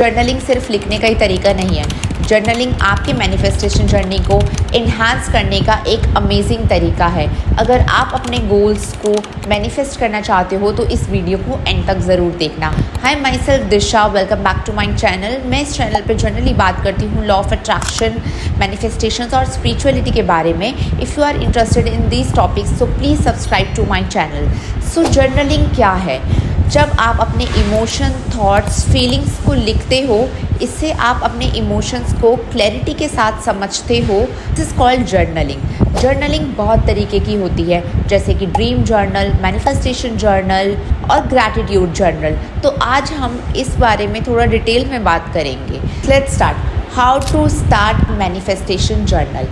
Journaling सिर्फ लिखने का ही तरीका नहीं है। जर्नलिंग आपके मैनिफेस्टेशन जर्नी को इन्हांस करने का एक अमेजिंग तरीका है। अगर आप अपने गोल्स को मैनिफेस्ट करना चाहते हो तो इस वीडियो को एंड तक ज़रूर देखना। Hi, myself Disha, welcome back to my channel. मैं इस चैनल पे जनरली बात करती हूँ लॉ ऑफ अट्रैक्शन, मैनिफेस्टेशंस और स्पिरिचुअलिटी के बारे में। If you are interested in these topics so please subscribe to my channel. So journaling क्या है? जब आप अपने इमोशन, थॉट्स, फीलिंग्स को लिखते हो, इससे आप अपने इमोशंस को क्लैरिटी के साथ समझते हो। This is called journaling. Journaling बहुत तरीके की होती है, जैसे कि ड्रीम जर्नल, मैनिफेस्टेशन जर्नल और ग्रैटिट्यूड जर्नल। तो आज हम इस बारे में थोड़ा डिटेल में बात करेंगे। Let's start. How to start manifestation journal.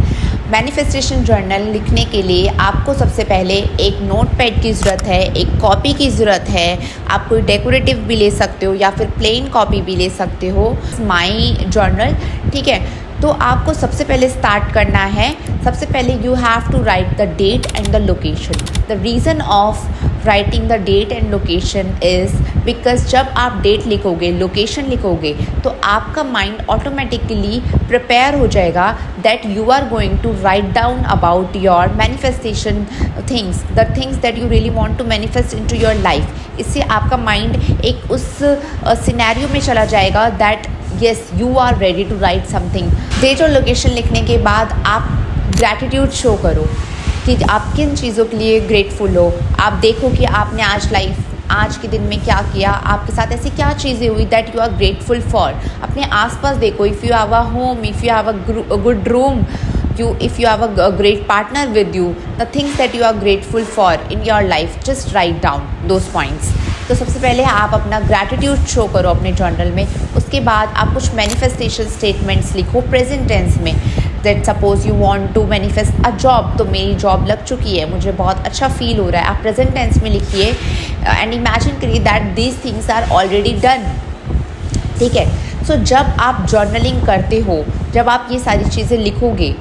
Manifestation journal लिखने के लिए आपको सबसे पहले एक नोट पैड की ज़रूरत है, एक कॉपी की ज़रूरत है। आप कोई डेकोरेटिव भी ले सकते हो या फिर प्लेन कॉपी भी ले सकते हो। माई जर्नल, ठीक है। तो आपको सबसे पहले स्टार्ट करना है। सबसे पहले you have to write the date and the location. The reason of writing the date and location is because जब आप डेट लिखोगे, लोकेशन लिखोगे, तो आपका माइंड ऑटोमेटिकली प्रिपेयर हो जाएगा that you are going to write down about your manifestation things, the things that you really want to manifest into your life. इससे आपका माइंड एक उस सिनेरियो में चला जाएगा that yes you are ready to write something. Date और location लिखने के बाद आप ग्रैटिट्यूड शो करो कि आप किन चीज़ों के लिए ग्रेटफुल हो। आप देखो कि आपने आज के दिन में क्या किया, आपके साथ ऐसी क्या चीज़ें हुई that you are grateful for. अपने आसपास देखो, if you have a home, if you have a good room, if you have a great partner with you, the things that you are grateful for in your life, just write down those points. तो सबसे पहले आप अपना gratitude show करो अपने journal में। उसके बाद आप कुछ मैनिफेस्टेशन स्टेटमेंट्स लिखो प्रेजेंट टेंस में। That suppose you want to manifest a job, तो मेरी जॉब लग चुकी है, मुझे बहुत अच्छा फील हो रहा है। आप प्रेजेंट टेंस में लिखिए एंड इमेजिन करिए that these things are already done, ठीक है। सो जब आप जर्नलिंग करते हो, जब आप ये सारी चीज़ें लिखोगे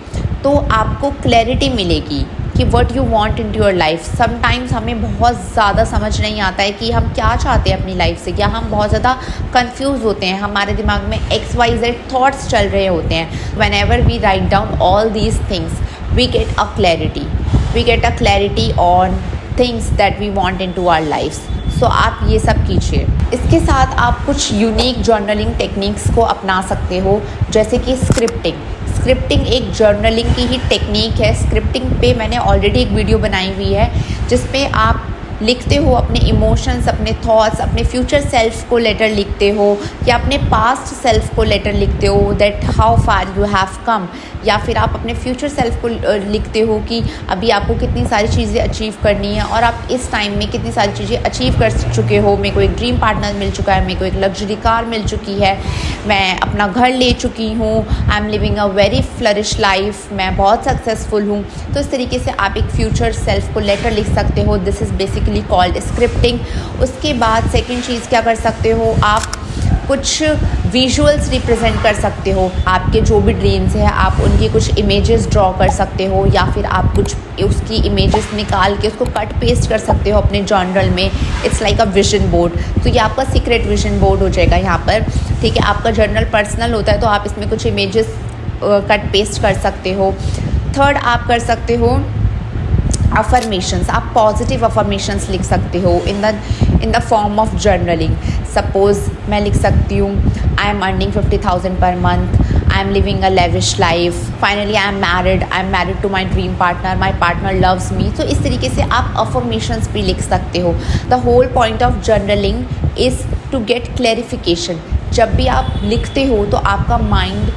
तो आपको क्लैरिटी मिलेगी कि what you want in your life. Sometimes हमें बहुत ज़्यादा समझ नहीं आता है कि हम क्या चाहते हैं अपनी लाइफ से, या हम बहुत ज़्यादा कंफ्यूज होते हैं, हमारे दिमाग में XYZ थॉट्स चल रहे होते हैं। Whenever we write down all these things we get a clarity on things that we want in to our lives. So आप ये सब कीजिए। इसके साथ आप कुछ यूनिक जर्नलिंग टेक्निक्स को अपना सकते हो, जैसे कि स्क्रिप्टिंग एक जर्नलिंग की ही टेक्निक है। स्क्रिप्टिंग पे मैंने ऑलरेडी एक वीडियो बनाई हुई है जिसपे आप लिखते हो अपने इमोशंस, अपने थॉट्स, अपने फ्यूचर सेल्फ को लेटर लिखते हो, या अपने पास्ट सेल्फ को लेटर लिखते हो that how far you have come, या फिर आप अपने फ्यूचर सेल्फ को लिखते हो कि अभी आपको कितनी सारी चीज़ें अचीव करनी है और आप इस टाइम में कितनी सारी चीज़ें अचीव कर चुके हो। मेरे को एक ड्रीम पार्टनर मिल चुका है, मेरे को एक लग्जरी कार मिल चुकी है, मैं अपना घर ले चुकी हूँ, I am living a very flourish life, मैं बहुत सक्सेसफुल हूँ। तो इस तरीके से आप एक फ्यूचर सेल्फ को लेटर लिख सकते हो। This is basically called scripting. उसके बाद सेकेंड चीज़ क्या कर सकते हो, आप कुछ विजुअल्स रिप्रेजेंट कर सकते हो। आपके जो भी ड्रीम्स हैं आप उनकी कुछ इमेजेस ड्रॉ कर सकते हो, या फिर आप कुछ उसकी इमेजेस निकाल के उसको कट पेस्ट कर सकते हो अपने जर्नल में। It's like a vision board. तो ये आपका सीक्रेट विजन बोर्ड हो जाएगा यहाँ पर, ठीक है। आपका जर्नल पर्सनल होता है तो आप इसमें कुछ इमेजेस कट पेस्ट कर सकते हो। थर्ड आप कर सकते हो अफर्मेशंस। आप पॉजिटिव अफर्मेशंस लिख सकते हो in the form of journaling. Suppose मैं लिख सकती हूँ I am earning 50,000 per month, I am living a lavish life, finally I am married to my dream partner, my partner loves me. तो इस तरीके से आप अफर्मेशंस भी लिख सकते हो। The whole point of journaling is to get clarification. जब भी आप लिखते हो तो आपका माइंड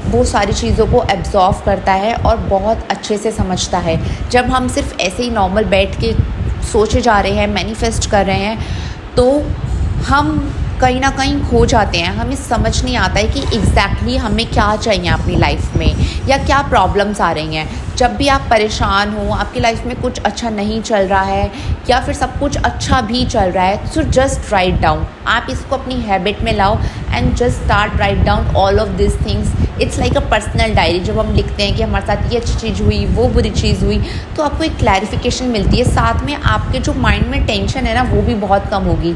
वो सारी चीज़ों को एब्जॉर्व करता है और बहुत अच्छे से समझता है। जब हम सिर्फ ऐसे ही नॉर्मल बैठ के सोचे जा रहे हैं, मैनिफेस्ट कर रहे हैं, तो हम कहीं ना कहीं खो जाते हैं। हमें समझ नहीं आता है कि एग्जैक्टली हमें क्या चाहिए अपनी लाइफ में, या क्या प्रॉब्लम्स आ रही हैं। जब भी आप परेशान हो, आपकी लाइफ में कुछ अच्छा नहीं चल रहा है या फिर सब कुछ अच्छा भी चल रहा है, सो जस्ट राइट डाउन। आप इसको अपनी हैबिट में लाओ and just start right down all of this things. It's like a personal diary. जब हम लिखते हैं कि हमारे साथ ये अच्छी चीज़ हुई, वो बुरी चीज़ हुई, तो आपको एक क्लैरिफिकेशन मिलती है. साथ में आपके जो माइंड में टेंशन है ना, वो भी बहुत कम होगी.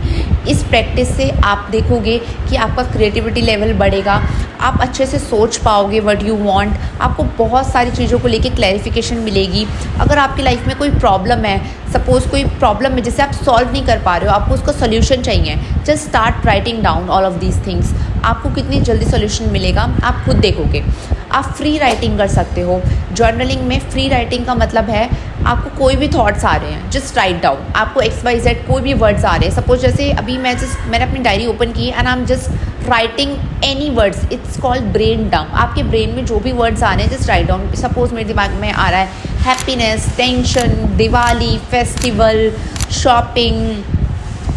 इस प्रैक्टिस से आप देखोगे कि आपका क्रिएटिविटी लेवल बढ़ेगा, आप अच्छे से सोच पाओगे व्हाट यू वांट. आपको बहुत सारी चीज़ों को लेके क्लैरिफिकेशन मिलेगी. अगर आपकी लाइफ में कोई प्रॉब्लम है, सपोज़ कोई प्रॉब्लम है जिसे आप सॉल्व नहीं कर पा रहे हो, आपको उसका सोल्यूशन चाहिए, just start writing down all of these things. आपको कितनी जल्दी सोल्यूशन मिलेगा आप खुद देखोगे. आप फ्री राइटिंग कर सकते हो. जर्नलिंग में फ्री राइटिंग का मतलब है आपको कोई भी थॉट्स आ रहे हैं, जस्ट राइट डाउन. आपको XYZ कोई भी वर्ड्स आ रहे हैं, सपोज जैसे अभी मैंने अपनी डायरी ओपन की and I am just writing any words. It's called brain dump. आपके ब्रेन में जो भी वर्ड्स आ रहे हैं जस्ट राइट डाउन. सपोज मेरे दिमाग में आ रहा है happiness, tension, Diwali, festival, shopping,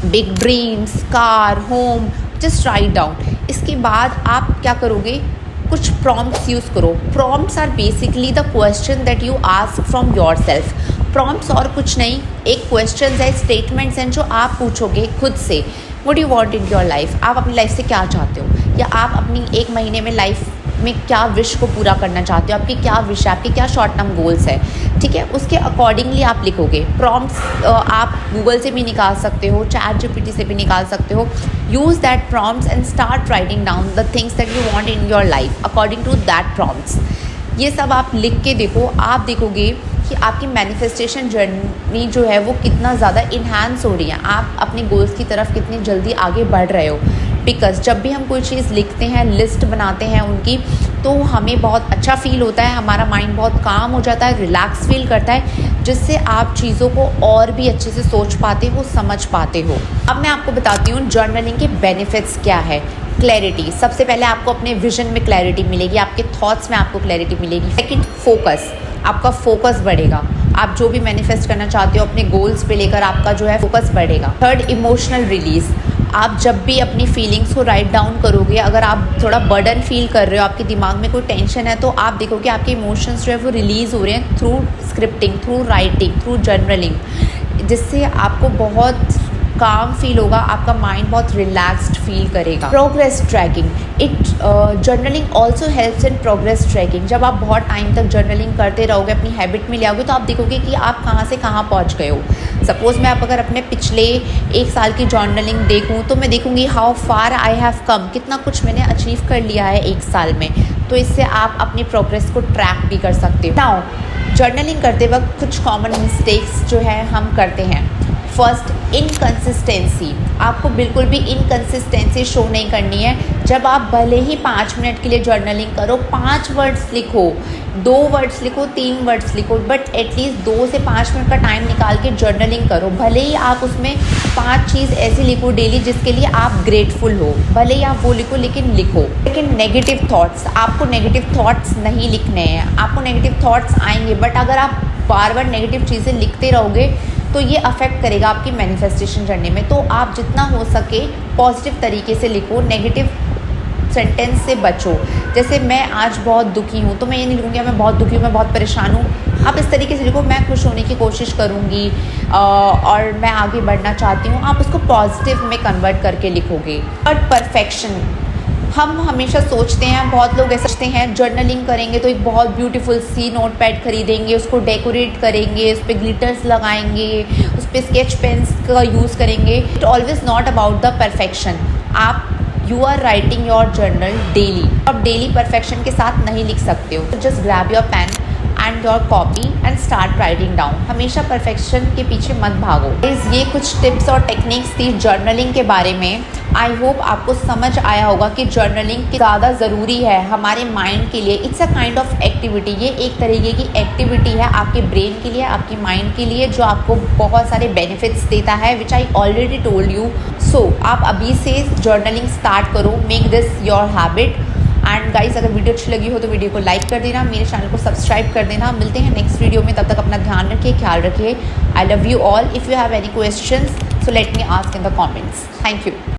big dreams, car, home. Just write down. इसके बाद आप क्या करोगे, कुछ प्रॉम्प्ट्स यूज़ करो. Prompts are basically the question that you ask from your self. Prompts और कुछ नहीं, एक क्वेश्चन है, स्टेटमेंट्स हैं जो आप पूछोगे खुद से. What you want in your life. आप अपनी लाइफ से क्या चाहते हो, या आप अपनी एक महीने में लाइफ में क्या विश को पूरा करना चाहते हो, आपकी क्या विश है, आपके क्या शॉर्ट टर्म गोल्स है. ठीक है, उसके अकॉर्डिंगली आप लिखोगे. प्रॉम्प्ट्स आप गूगल से भी निकाल सकते हो, ChatGPT से भी निकाल सकते हो. Use that prompts and start writing down the things that you want in your life according to that prompts. ये सब आप लिख के देखो. आप देखोगे कि आपकी मैनिफेस्टेशन जर्नी जो है वो कितना ज़्यादा इन्हांस हो रही है. आप अपने गोल्स की तरफ कितनी जल्दी आगे बढ़ रहे हो. बिकॉज जब भी हम कोई चीज़ लिखते हैं, लिस्ट बनाते हैं उनकी, तो हमें बहुत अच्छा फील होता है, हमारा माइंड बहुत काम हो जाता है, रिलैक्स फील करता है, जिससे आप चीज़ों को और भी अच्छे से सोच पाते हो, समझ पाते हो. अब मैं आपको बताती हूँ जर्नलिंग के बेनिफिट्स क्या है. क्लैरिटी. सबसे पहले आपको अपने विजन में क्लैरिटी मिलेगी, आपके थॉट्स में आपको क्लैरिटी मिलेगी. Second, focus. आपका फोकस बढ़ेगा. आप जो भी मैनिफेस्ट करना चाहते हो अपने गोल्स पे लेकर, आपका जो है फोकस बढ़ेगा. Third, emotional release. आप जब भी अपनी फीलिंग्स को राइट डाउन करोगे, अगर आप थोड़ा बर्डन फील कर रहे हो, आपके दिमाग में कोई टेंशन है, तो आप देखोगे आपके इमोशंस जो है वो रिलीज़ हो रहे हैं through scripting, through writing, through journaling, जिससे आपको बहुत काम फील होगा, आपका माइंड बहुत रिलैक्स्ड फील करेगा. Progress tracking. Journaling also helps in progress tracking. जब आप बहुत टाइम तक जर्नलिंग करते रहोगे, अपनी हैबिट में ले आओगे, तो आप देखोगे कि आप कहाँ से कहाँ पहुँच गए हो. सपोज़ मैं आप अगर अपने पिछले 1 साल की जर्नलिंग देखूँ, तो मैं देखूँगी how far I have come, कितना कुछ मैंने अचीव कर लिया है 1 साल में. तो इससे आप अपनी प्रोग्रेस को ट्रैक भी कर सकते हो. नाउ, जर्नलिंग करते वक्त कुछ कॉमन मिस्टेक्स जो है हम करते हैं. First, inconsistency. आपको बिल्कुल भी इनकंसिस्टेंसी शो नहीं करनी है. जब आप भले ही 5 मिनट के लिए जर्नलिंग करो, 5 वर्ड्स लिखो, 2 वर्ड्स लिखो, 3 वर्ड्स लिखो, बट एटलीस्ट 2 से 5 मिनट का टाइम निकाल के जर्नलिंग करो. भले ही आप उसमें 5 चीज़ ऐसी लिखो डेली जिसके लिए आप ग्रेटफुल हो, भले ही आप वो लिखो, लेकिन लिखो. लेकिन नेगेटिव थॉट्स, आपको नेगेटिव थॉट्स नहीं लिखने हैं. आपको नेगेटिव थॉट्स आएंगे, बट अगर आप बार बार नेगेटिव चीज़ें लिखते रहोगे तो ये अफेक्ट करेगा आपकी मैनिफेस्टेशन जर्नी में. तो आप जितना हो सके पॉजिटिव तरीके से लिखो, नेगेटिव सेंटेंस से बचो. जैसे मैं आज बहुत दुखी हूँ, तो मैं ये नहीं लिखूँगी मैं बहुत दुखी हूँ, मैं बहुत परेशान हूँ. आप इस तरीके से लिखो, मैं खुश होने की कोशिश करूँगी और मैं आगे बढ़ना चाहती हूँ. आप उसको पॉजिटिव में कन्वर्ट करके लिखोगे. और परफेक्शन. हम हमेशा सोचते हैं, बहुत लोग ऐसा सोचते हैं, जर्नलिंग करेंगे तो एक बहुत ब्यूटीफुल सी नोटपैड खरीदेंगे, उसको डेकोरेट करेंगे, उस पर ग्लिटर्स लगाएंगे, उस पर स्केच पेन्स का यूज़ करेंगे. It always not about the perfection. You are writing your journal daily. आप डेली परफेक्शन के साथ नहीं लिख सकते हो. Just grab your pen and your copy and start writing down. हमेशा परफेक्शन के पीछे मत भागो. ये कुछ टिप्स और टेक्निक्स थी जर्नलिंग के बारे में. आई होप आपको समझ आया होगा कि जर्नलिंग ज़्यादा ज़रूरी है हमारे माइंड के लिए. It's a kind of activity. ये एक तरीके की एक्टिविटी है आपके ब्रेन के लिए, आपके माइंड के लिए, जो आपको बहुत सारे बेनिफिट्स देता है, विच आई ऑलरेडी टोल्ड यू. सो आप अभी से जर्नलिंग स्टार्ट करो. Make this your habit. And guys, अगर वीडियो अच्छी लगी हो तो वीडियो को लाइक कर देना, मेरे चैनल को सब्सक्राइब कर देना. मिलते हैं नेक्स्ट वीडियो में. तब तक अपना ध्यान रखिए, ख्याल रखिए. I love you all. If you have any questions, so let me ask in the comments. Thank you.